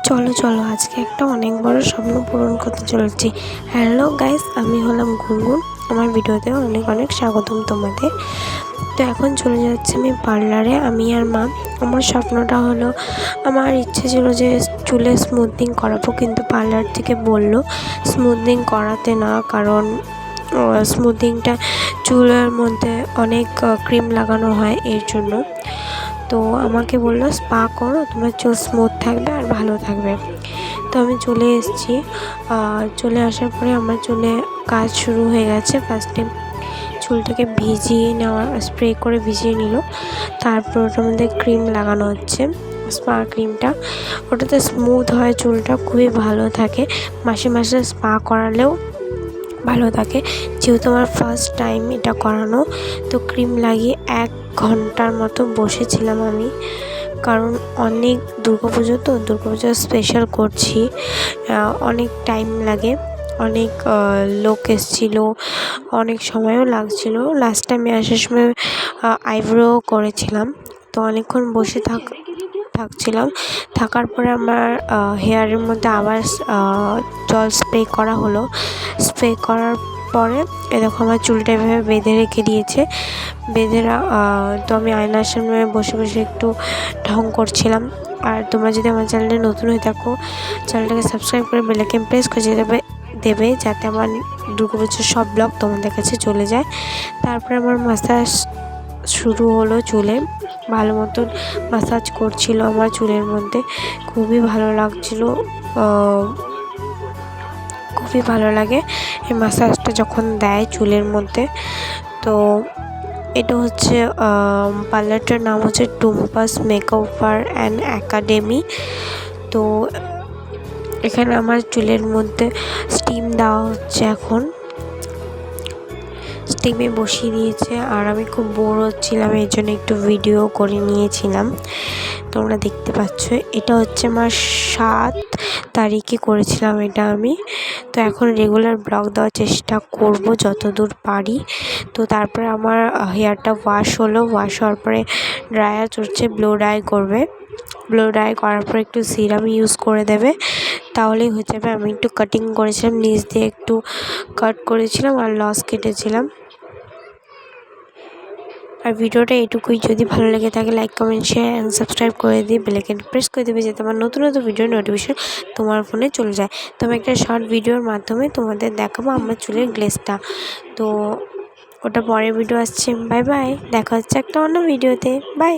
চলো চলো আজকে একটা অনেক বড় স্বপ্ন পূরণ করতে চলেছি। হ্যালো গাইস, আমি হলাম গুনগুন। আমার ভিডিওতে অনেক অনেক স্বাগতম তোমাদের। তো এখন চলে যাচ্ছি আমি পার্লারে, আমি আর মা। আমার স্বপ্নটা হলো, আমার ইচ্ছে ছিল যে চুলে স্মুথনিং করাবো, কিন্তু পার্লার থেকে বললো স্মুথনিং করাতে না, কারণ স্মুথনিংটা চুলের মধ্যে অনেক ক্রিম লাগানো হয়, এর জন্য। তো আমাকে বললো স্পা করো, তোমার চুল স্মুথ থাকবে আর ভালো থাকবে। তো আমি চলে এসেছি। চলে আসার পরে আমার চুলে কাজ শুরু হয়ে গেছে। ফার্স্টে চুলটাকে ভিজিয়ে নেওয়া, স্প্রে করে ভিজিয়ে নিল। তারপর ওটার মধ্যে ক্রিম লাগানো হচ্ছে, স্পা ক্রিমটা। ওটাতে স্মুথ হয়, চুলটা খুবই ভালো থাকে। মাসে মাসে স্পা করালেও ভালো থাকে। যেহেতু আমার ফার্স্ট টাইম এটা করানো, তো ক্রিম লাগিয়ে 1 ঘন্টার মতো বসেছিলাম আমি, কারণ অনেক দুর্গাপুজো স্পেশাল করছি, অনেক টাইম লাগে, অনেক লোক এসেছিলো, অনেক সময়ও লাগছিলো। লাস্ট টাইমে আসার সময় আইব্রো করেছিলাম, তো অনেকক্ষণ বসে থাকছিলাম। থাকার পরে আমার হেয়ারের মধ্যে আবার জল স্প্রে করা হলো। স্প্রে করার পরে এরকম আমার চুলটা এভাবে বেঁধে রেখে দিয়েছে। তো আমি আয়নার সামনে বসে বসে একটু ঢং করছিলাম। আর তোমরা যদি আমার চ্যানেলে নতুন হয়ে থাকো, চ্যানেলটাকে সাবস্ক্রাইব করে বেল আইকন প্রেস করে দেবে, যাতে আমার দুর্গাপুজোর সব ব্লগ তোমাদের কাছে চলে যায়। তারপরে আমার মাসাজ শুরু হলো চুলে, ভালো মতন মাসাজ করছিল আমার চুলের মধ্যে, খুবই ভালো লাগছিলো। খুবই ভালো লাগে এই মাসাজটা যখন দেয় চুলের মধ্যে। তো এটা হচ্ছে পার্লারটার নাম হচ্ছে টুম্পাস মেকওভার অ্যান্ড একাডেমি। তো এখানে আমার চুলের মধ্যে স্টিম দেওয়া হচ্ছে, এখন স্টিমে বসিয়ে দিয়েছে। আর আমি খুব বোর হচ্ছিলাম, এই জন্য একটু ভিডিও করে নিয়েছিলাম, তোমরা দেখতে পাচ্ছ। এটা হচ্ছে আমার 7 তারিখে করেছিলাম এটা আমি। তো এখন রেগুলার ব্লগ দেওয়ার চেষ্টা করব যতদূর পারি। তো তারপরে আমার হেয়ারটা ওয়াশ হলো, ওয়াশ হওয়ার পরে ড্রায়ার চড়ছে, ব্লো ড্রাই করবে। ব্লো ড্রাই করার পর একটু সিরাম ইউজ করে দেবে, তাহলেই হয়ে যাবে। আমি একটু কাটিং করেছিলাম, নিচ দিয়ে একটু কাট করেছিলাম আর লস কেটেছিলাম। আর ভিডিওটা এটুকুই। যদি ভালো লেগে থাকে like comment share and subscribe করে দিয়ে বেল আইকন প্রেস করে দেবে, যাতে আমার নতুন নতুন ভিডিওর নোটিফিকেশন তোমার ফোনে চলে যায়। তো আমি একটা শর্ট ভিডিওর মাধ্যমে তোমাদের দেখাবো আমার চুলের গ্লেজটা। তো ওটা পরের ভিডিও আসছে। বাই বাই, দেখা হচ্ছে একটা অন্য ভিডিওতে। বাই।